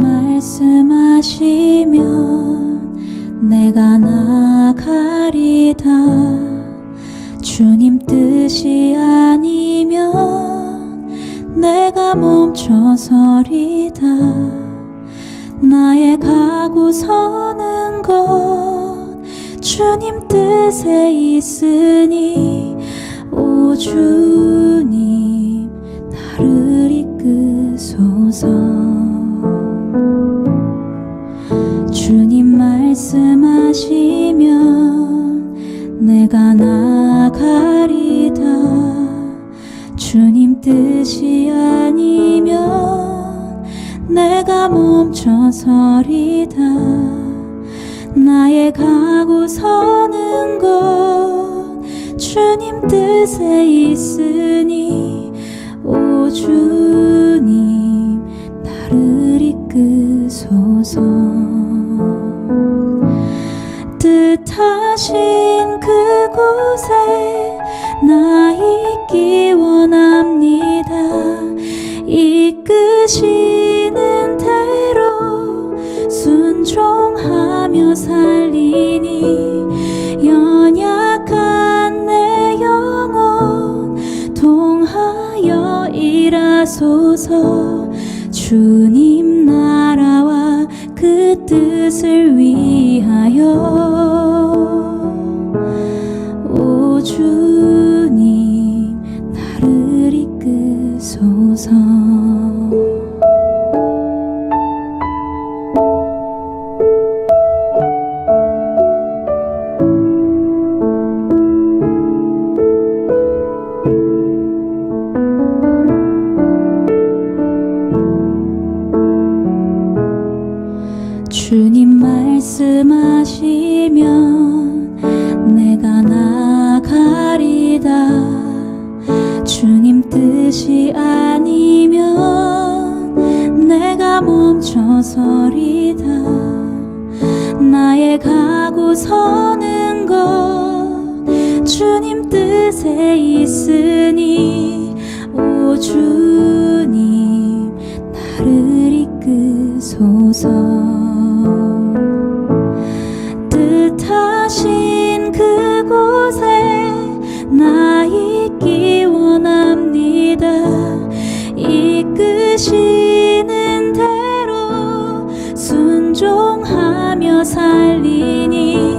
말씀하시면 내가 나가리다. 주님 뜻이 아니면 내가 멈춰서리다. 나의 가고 서는 것 주님 뜻에 있으니 오 주님 나를 이끄소서. 주님 말씀하시면 내가 나가리다. 주님 뜻이 아니면 내가 멈춰서리다. 나의 가고 서는 것 주님 뜻에 있으니 오 주님 나를 이끄소서. 뜻하신 그곳에 나 있기 원합니다. 이끄시는 대로 순종하며 살리니 연약한 내 영혼 통하여 일하소서. 주님 나라와 그 뜻을 위하여 오 주님 나를 이끄소서. 주님 말씀하시면 내가 나가리다. 주님 뜻이 아니면 내가 멈춰서리다. 나의 가고 서는 것 주님 뜻에 있으니 오 주님 나를 이끄소서. 뜻하신 그곳에 나 있기 원합니다. 이끄시는 대로 순종하며 살리니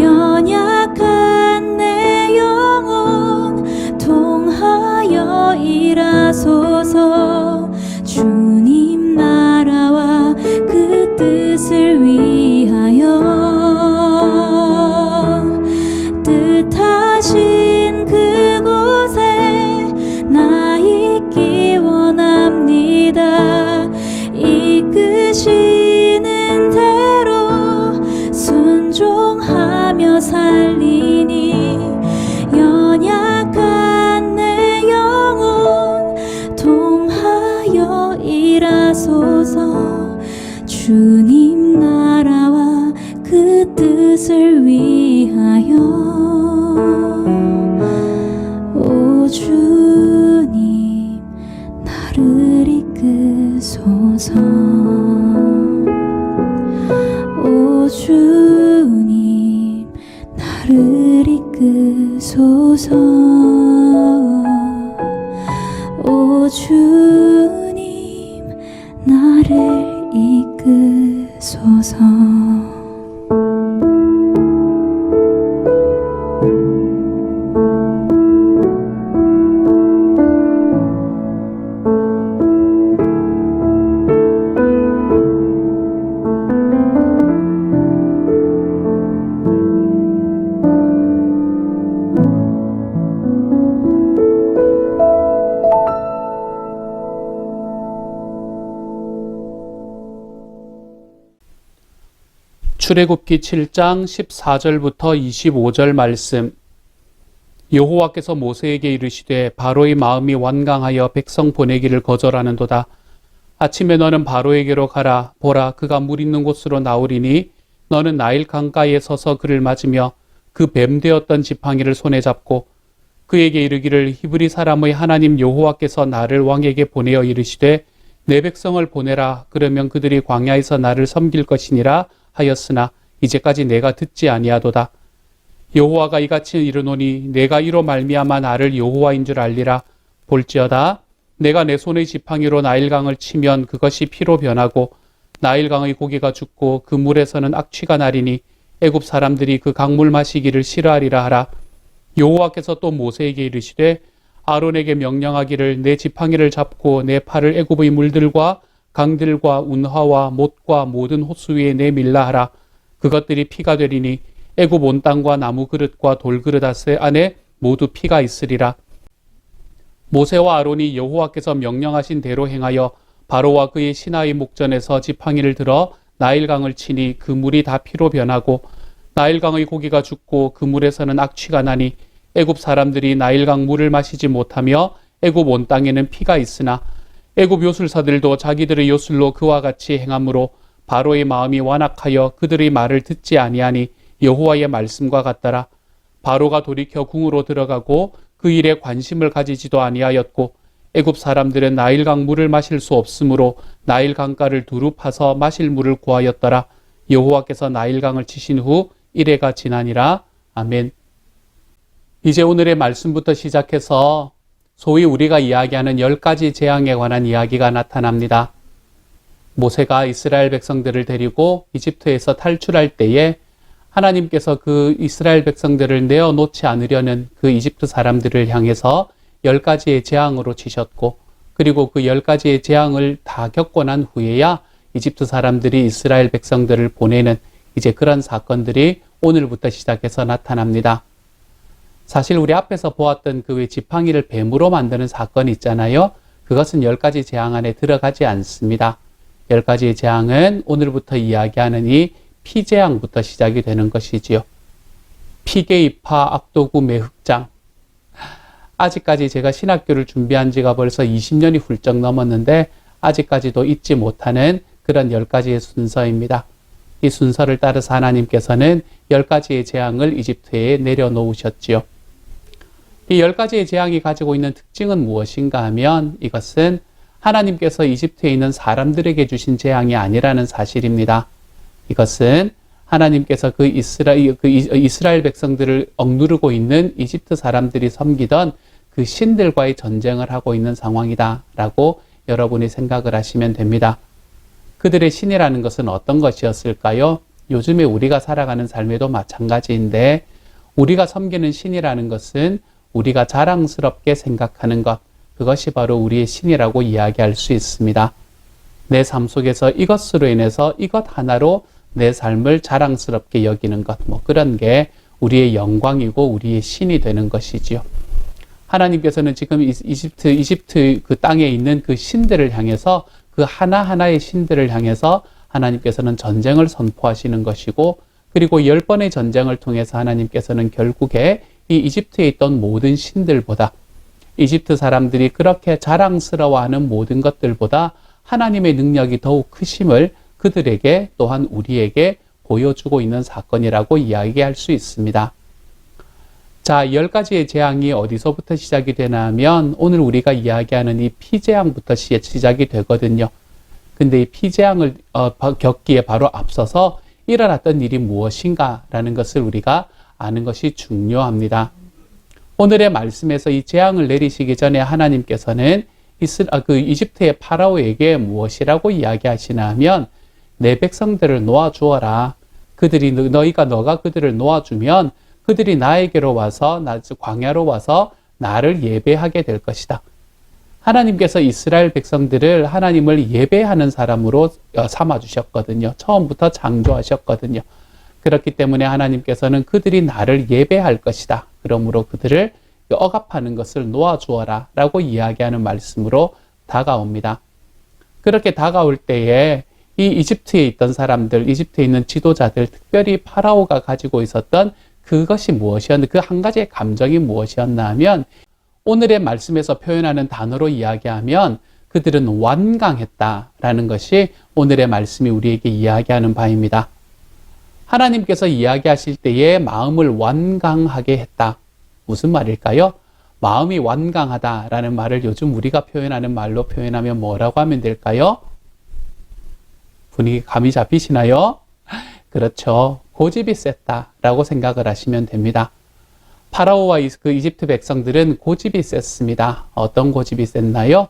연약한 내 영혼 통하여 일하소서. 주님 나라와 그 뜻을 위하여 뜻하신 그곳에 나 있기 원합니다. 이끄시는 대로 순종하며 살리니 연약한 내 영혼 통하여 일하소서. 주님 나라와 그 뜻을 위하여 오 주님 나를 이끄소서. 오 주님 나를 이끄소서. 오 주님 나를 이끄소서. 출애굽기 7장 14절부터 25절 말씀. 여호와께서 모세에게 이르시되 바로의 마음이 완강하여 백성 보내기를 거절하는도다. 아침에 너는 바로에게로 가라. 보라, 그가 물 있는 곳으로 나오리니 너는 나일 강가에 서서 그를 맞으며 그 뱀 되었던 지팡이를 손에 잡고 그에게 이르기를 히브리 사람의 하나님 여호와께서 나를 왕에게 보내어 이르시되 내 백성을 보내라. 그러면 그들이 광야에서 나를 섬길 것이니라 하였으나 이제까지 내가 듣지 아니하도다. 여호와가 이같이 이르노니 내가 이로 말미암아 나를 여호와인 줄 알리라. 볼지어다 내가 내 손의 지팡이로 나일강을 치면 그것이 피로 변하고 나일강의 고기가 죽고 그 물에서는 악취가 나리니 애굽 사람들이 그 강물 마시기를 싫어하리라 하라. 여호와께서 또 모세에게 이르시되 아론에게 명령하기를 내 지팡이를 잡고 내 팔을 애굽의 물들과 강들과 운하와 못과 모든 호수 위에 내밀라 하라. 그것들이 피가 되리니 애굽 온 땅과 나무 그릇과 돌 그릇 안에 모두 피가 있으리라. 모세와 아론이 여호와께서 명령하신 대로 행하여 바로와 그의 신하의 목전에서 지팡이를 들어 나일강을 치니 그 물이 다 피로 변하고 나일강의 고기가 죽고 그 물에서는 악취가 나니 애굽 사람들이 나일강 물을 마시지 못하며 애굽 온 땅에는 피가 있으나 애굽 요술사들도 자기들의 요술로 그와 같이 행함으로 바로의 마음이 완악하여 그들의 말을 듣지 아니하니 여호와의 말씀과 같더라. 바로가 돌이켜 궁으로 들어가고 그 일에 관심을 가지지도 아니하였고 애굽 사람들은 나일강 물을 마실 수 없으므로 나일 강가를 두루 파서 마실 물을 구하였더라. 여호와께서 나일강을 치신 후 이래가 지나니라. 아멘. 이제 오늘의 말씀부터 시작해서 소위 우리가 이야기하는 10가지 재앙에 관한 이야기가 나타납니다. 모세가 이스라엘 백성들을 데리고 이집트에서 탈출할 때에 하나님께서 그 이스라엘 백성들을 내어놓지 않으려는 그 이집트 사람들을 향해서 10가지의 재앙으로 치셨고 그리고 그 10가지의 재앙을 다 겪고 난 후에야 이집트 사람들이 이스라엘 백성들을 보내는 이제 그런 사건들이 오늘부터 시작해서 나타납니다. 사실 우리 앞에서 보았던 그 왜 지팡이를 뱀으로 만드는 사건이 있잖아요. 그것은 10가지 재앙 안에 들어가지 않습니다. 10가지의 재앙은 오늘부터 이야기하는 이 피재앙부터 시작이 되는 것이지요. 피계입하 악도구 매흑장. 아직까지 제가 신학교를 준비한 지가 벌써 20년이 훌쩍 넘었는데 아직까지도 잊지 못하는 그런 10가지의 순서입니다. 이 순서를 따라서 하나님께서는 10가지의 재앙을 이집트에 내려놓으셨지요. 이 10가지의 재앙이 가지고 있는 특징은 무엇인가 하면 이것은 하나님께서 이집트에 있는 사람들에게 주신 재앙이 아니라는 사실입니다. 이것은 하나님께서 그 이스라엘 백성들을 억누르고 있는 이집트 사람들이 섬기던 그 신들과의 전쟁을 하고 있는 상황이다라고 여러분이 생각을 하시면 됩니다. 그들의 신이라는 것은 어떤 것이었을까요? 요즘에 우리가 살아가는 삶에도 마찬가지인데 우리가 섬기는 신이라는 것은 우리가 자랑스럽게 생각하는 것, 그것이 바로 우리의 신이라고 이야기할 수 있습니다. 내 삶 속에서 이것으로 인해서 이것 하나로 내 삶을 자랑스럽게 여기는 것, 그런 게 우리의 영광이고 우리의 신이 되는 것이지요. 하나님께서는 지금 이집트 그 땅에 있는 그 신들을 향해서 그 하나하나의 신들을 향해서 하나님께서는 전쟁을 선포하시는 것이고 그리고 10번의 전쟁을 통해서 하나님께서는 결국에 이 이집트에 있던 모든 신들보다 이집트 사람들이 그렇게 자랑스러워하는 모든 것들보다 하나님의 능력이 더욱 크심을 그들에게 또한 우리에게 보여주고 있는 사건이라고 이야기할 수 있습니다. 자, 10가지의 재앙이 어디서부터 시작이 되나 하면 오늘 우리가 이야기하는 이 피재앙부터 시작이 되거든요. 근데 이 피재앙을 겪기에 바로 앞서서 일어났던 일이 무엇인가라는 것을 우리가 아는 것이 중요합니다. 오늘의 말씀에서 이 재앙을 내리시기 전에 하나님께서는 이집트의 파라오에게 무엇이라고 이야기하시나 하면 내 백성들을 놓아주어라. 너가 그들을 놓아주면 그들이 나에게로 와서 광야로 와서 나를 예배하게 될 것이다. 하나님께서 이스라엘 백성들을 하나님을 예배하는 사람으로 삼아주셨거든요. 처음부터 창조하셨거든요. 그렇기 때문에 하나님께서는 그들이 나를 예배할 것이다. 그러므로 그들을 억압하는 것을 놓아주어라 라고 이야기하는 말씀으로 다가옵니다. 그렇게 다가올 때에 이 이집트에 있던 사람들, 이집트에 있는 지도자들, 특별히 파라오가 가지고 있었던 그것이 무엇이었나, 그 한 가지의 감정이 무엇이었나 하면 오늘의 말씀에서 표현하는 단어로 이야기하면 그들은 완강했다라는 것이 오늘의 말씀이 우리에게 이야기하는 바입니다. 하나님께서 이야기하실 때에 마음을 완강하게 했다. 무슨 말일까요? 마음이 완강하다라는 말을 요즘 우리가 표현하는 말로 표현하면 뭐라고 하면 될까요? 분위기 감이 잡히시나요? 그렇죠. 고집이 셌다라고 생각을 하시면 됩니다. 파라오와 그 이집트 백성들은 고집이 셌습니다. 어떤 고집이 셌나요?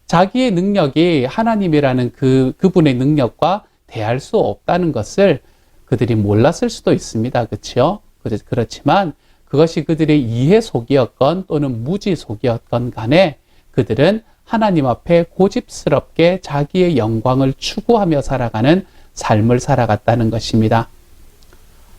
자기의 능력이 하나님이라는 그분의 능력과 대할 수 없다는 것을 그들이 몰랐을 수도 있습니다. 그렇죠? 그렇지만 그것이 그들의 이해 속이었건 또는 무지 속이었건 간에 그들은 하나님 앞에 고집스럽게 자기의 영광을 추구하며 살아가는 삶을 살아갔다는 것입니다.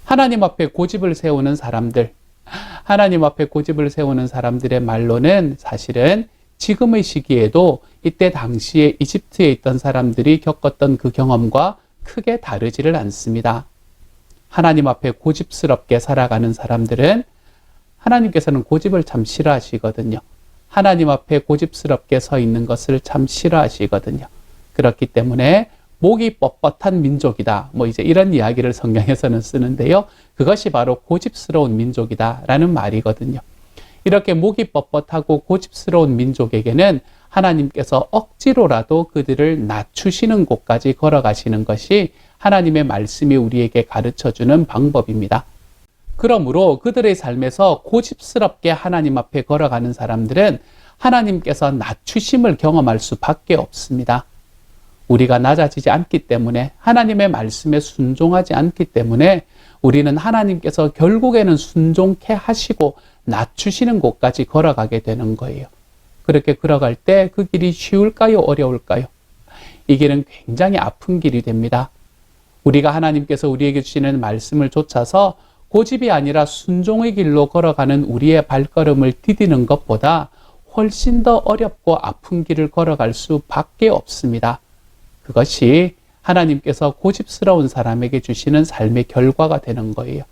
하나님 앞에 고집을 세우는 사람들, 하나님 앞에 고집을 세우는 사람들의 말로는 사실은 지금의 시기에도 이때 당시에 이집트에 있던 사람들이 겪었던 그 경험과 크게 다르지를 않습니다. 하나님 앞에 고집스럽게 살아가는 사람들은 하나님께서는 고집을 참 싫어하시거든요. 하나님 앞에 고집스럽게 서 있는 것을 참 싫어하시거든요. 그렇기 때문에 목이 뻣뻣한 민족이다. 이제 이런 이야기를 성경에서는 쓰는데요. 그것이 바로 고집스러운 민족이다라는 말이거든요. 이렇게 목이 뻣뻣하고 고집스러운 민족에게는 하나님께서 억지로라도 그들을 낮추시는 곳까지 걸어가시는 것이 하나님의 말씀이 우리에게 가르쳐주는 방법입니다. 그러므로 그들의 삶에서 고집스럽게 하나님 앞에 걸어가는 사람들은 하나님께서 낮추심을 경험할 수밖에 없습니다. 우리가 낮아지지 않기 때문에, 하나님의 말씀에 순종하지 않기 때문에 우리는 하나님께서 결국에는 순종케 하시고 낮추시는 곳까지 걸어가게 되는 거예요. 그렇게 걸어갈 때 그 길이 쉬울까요? 어려울까요? 이 길은 굉장히 아픈 길이 됩니다. 우리가 하나님께서 우리에게 주시는 말씀을 좇아서 고집이 아니라 순종의 길로 걸어가는 우리의 발걸음을 디디는 것보다 훨씬 더 어렵고 아픈 길을 걸어갈 수밖에 없습니다. 그것이 하나님께서 고집스러운 사람에게 주시는 삶의 결과가 되는 거예요.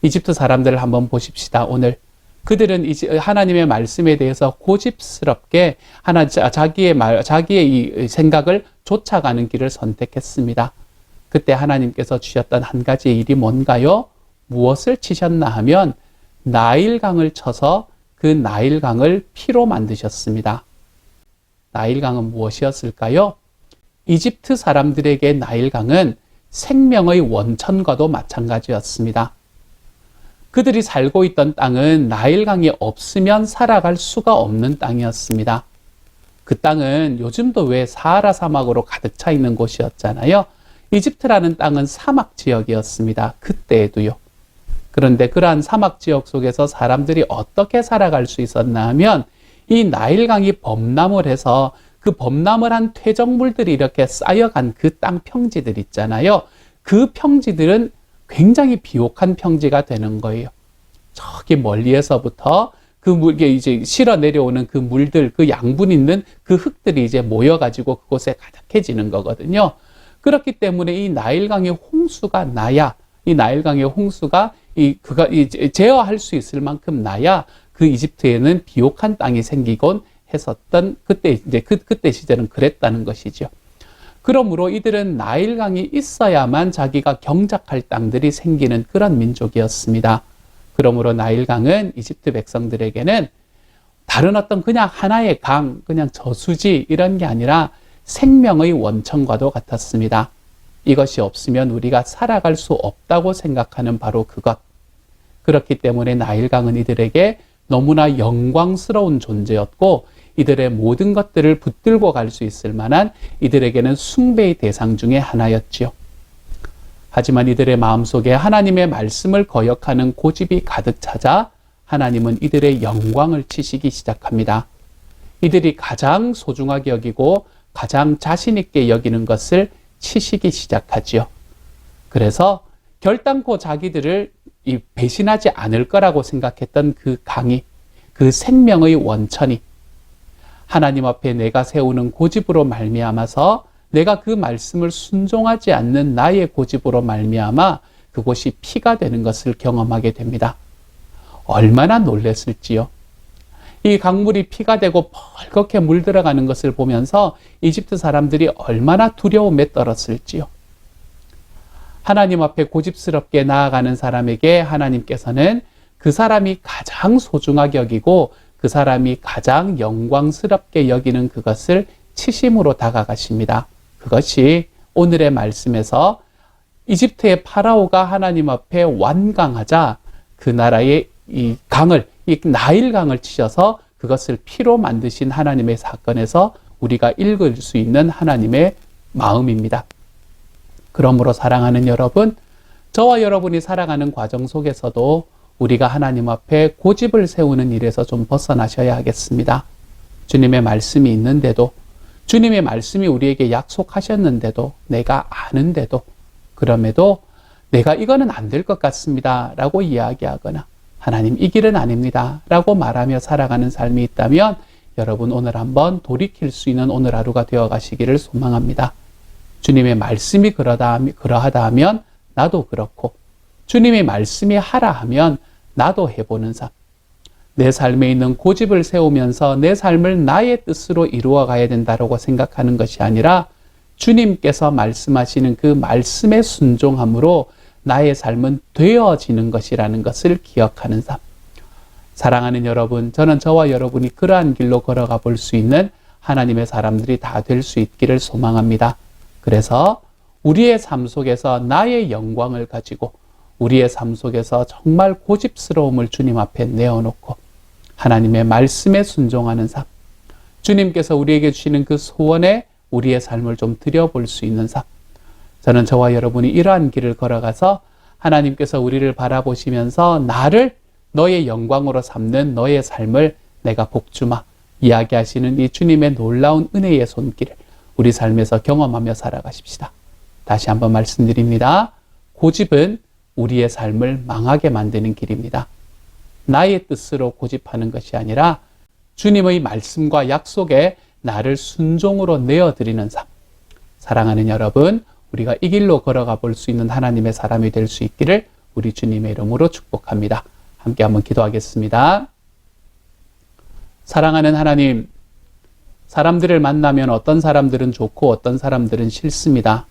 이집트 사람들을 한번 보십시다. 오늘 그들은 하나님의 말씀에 대해서 고집스럽게 자기의 이 생각을 쫓아가는 길을 선택했습니다. 그때 하나님께서 주셨던 한 가지의 일이 뭔가요? 무엇을 치셨나 하면 나일강을 쳐서 그 나일강을 피로 만드셨습니다. 나일강은 무엇이었을까요? 이집트 사람들에게 나일강은 생명의 원천과도 마찬가지였습니다. 그들이 살고 있던 땅은 나일강이 없으면 살아갈 수가 없는 땅이었습니다. 그 땅은 요즘도 왜 사하라 사막으로 가득 차 있는 곳이었잖아요. 이집트라는 땅은 사막 지역이었습니다. 그때에도요. 그런데 그러한 사막 지역 속에서 사람들이 어떻게 살아갈 수 있었나 하면 이 나일강이 범람을 해서 그 범람을 한 퇴적물들이 이렇게 쌓여간 그 땅 평지들 있잖아요. 그 평지들은 굉장히 비옥한 평지가 되는 거예요. 저기 멀리에서부터 이게 이제 실어 내려오는 그 물들, 그 양분 있는 그 흙들이 이제 모여가지고 그곳에 가득해지는 거거든요. 그렇기 때문에 이 나일강의 홍수가 나야, 이 나일강의 홍수가 그가 제어할 수 있을 만큼 나야 그 이집트에는 비옥한 땅이 생기곤 했었던 그때 시절은 그랬다는 것이죠. 그러므로 이들은 나일강이 있어야만 자기가 경작할 땅들이 생기는 그런 민족이었습니다. 그러므로 나일강은 이집트 백성들에게는 다른 어떤 그냥 하나의 강, 그냥 저수지 이런 게 아니라 생명의 원천과도 같았습니다. 이것이 없으면 우리가 살아갈 수 없다고 생각하는 바로 그것. 그렇기 때문에 나일강은 이들에게 너무나 영광스러운 존재였고 이들의 모든 것들을 붙들고 갈 수 있을 만한 이들에게는 숭배의 대상 중에 하나였지요. 하지만 이들의 마음속에 하나님의 말씀을 거역하는 고집이 가득 차자 하나님은 이들의 영광을 치시기 시작합니다. 이들이 가장 소중하게 여기고 가장 자신 있게 여기는 것을 치시기 시작하지요. 그래서 결단코 자기들을 배신하지 않을 거라고 생각했던 그 강이, 그 생명의 원천이 하나님 앞에 내가 세우는 고집으로 말미암아서 내가 그 말씀을 순종하지 않는 나의 고집으로 말미암아 그곳이 피가 되는 것을 경험하게 됩니다. 얼마나 놀랐을지요. 이 강물이 피가 되고 벌겋게 물들어가는 것을 보면서 이집트 사람들이 얼마나 두려움에 떨었을지요. 하나님 앞에 고집스럽게 나아가는 사람에게 하나님께서는 그 사람이 가장 소중하게 여기고 그 사람이 가장 영광스럽게 여기는 그것을 치심으로 다가가십니다. 그것이 오늘의 말씀에서 이집트의 파라오가 하나님 앞에 완강하자 그 나라의 이 나일 강을 치셔서 그것을 피로 만드신 하나님의 사건에서 우리가 읽을 수 있는 하나님의 마음입니다. 그러므로 사랑하는 여러분, 저와 여러분이 살아가는 과정 속에서도 우리가 하나님 앞에 고집을 세우는 일에서 좀 벗어나셔야 하겠습니다. 주님의 말씀이 있는데도, 주님의 말씀이 우리에게 약속하셨는데도, 내가 아는데도, 그럼에도 내가 이거는 안 될 것 같습니다 라고 이야기하거나 하나님 이 길은 아닙니다 라고 말하며 살아가는 삶이 있다면 여러분 오늘 한번 돌이킬 수 있는 오늘 하루가 되어 가시기를 소망합니다. 주님의 말씀이 그러하다 하면 나도 그렇고, 주님의 말씀이 하라 하면 나도 해보는 삶. 내 삶에 있는 고집을 세우면서 내 삶을 나의 뜻으로 이루어 가야 된다고 생각하는 것이 아니라 주님께서 말씀하시는 그 말씀의 순종함으로 나의 삶은 되어지는 것이라는 것을 기억하는 삶. 사랑하는 여러분, 저는 저와 여러분이 그러한 길로 걸어가 볼 수 있는 하나님의 사람들이 다 될 수 있기를 소망합니다. 그래서 우리의 삶 속에서 나의 영광을 가지고 우리의 삶 속에서 정말 고집스러움을 주님 앞에 내어놓고 하나님의 말씀에 순종하는 삶, 주님께서 우리에게 주시는 그 소원에 우리의 삶을 좀 들여볼 수 있는 삶. 저는 저와 여러분이 이러한 길을 걸어가서 하나님께서 우리를 바라보시면서 나를 너의 영광으로 삼는 너의 삶을 내가 복주마 이야기하시는 이 주님의 놀라운 은혜의 손길을 우리 삶에서 경험하며 살아가십시다. 다시 한번 말씀드립니다. 고집은 우리의 삶을 망하게 만드는 길입니다. 나의 뜻으로 고집하는 것이 아니라 주님의 말씀과 약속에 나를 순종으로 내어드리는 삶. 사랑하는 여러분, 우리가 이 길로 걸어가 볼 수 있는 하나님의 사람이 될 수 있기를 우리 주님의 이름으로 축복합니다. 함께 한번 기도하겠습니다. 사랑하는 하나님, 사람들을 만나면 어떤 사람들은 좋고 어떤 사람들은 싫습니다.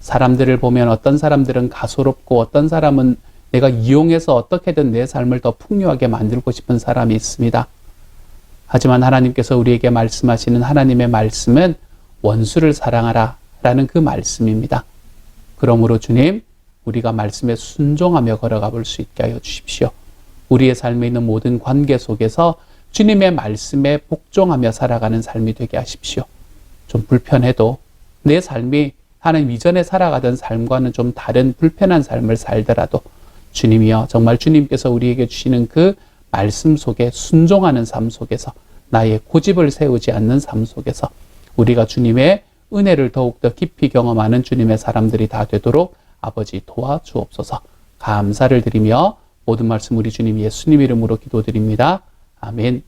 사람들을 보면 어떤 사람들은 가소롭고 어떤 사람은 내가 이용해서 어떻게든 내 삶을 더 풍요하게 만들고 싶은 사람이 있습니다. 하지만 하나님께서 우리에게 말씀하시는 하나님의 말씀은 원수를 사랑하라 라는 그 말씀입니다. 그러므로 주님, 우리가 말씀에 순종하며 걸어가 볼 수 있게 하여 주십시오. 우리의 삶에 있는 모든 관계 속에서 주님의 말씀에 복종하며 살아가는 삶이 되게 하십시오. 좀 불편해도 내 삶이 하나님 이전에 살아가던 삶과는 좀 다른 불편한 삶을 살더라도 주님이여, 정말 주님께서 우리에게 주시는 그 말씀 속에 순종하는 삶 속에서 나의 고집을 세우지 않는 삶 속에서 우리가 주님의 은혜를 더욱더 깊이 경험하는 주님의 사람들이 다 되도록 아버지 도와주옵소서. 감사를 드리며 모든 말씀 우리 주님 예수님 이름으로 기도드립니다. 아멘.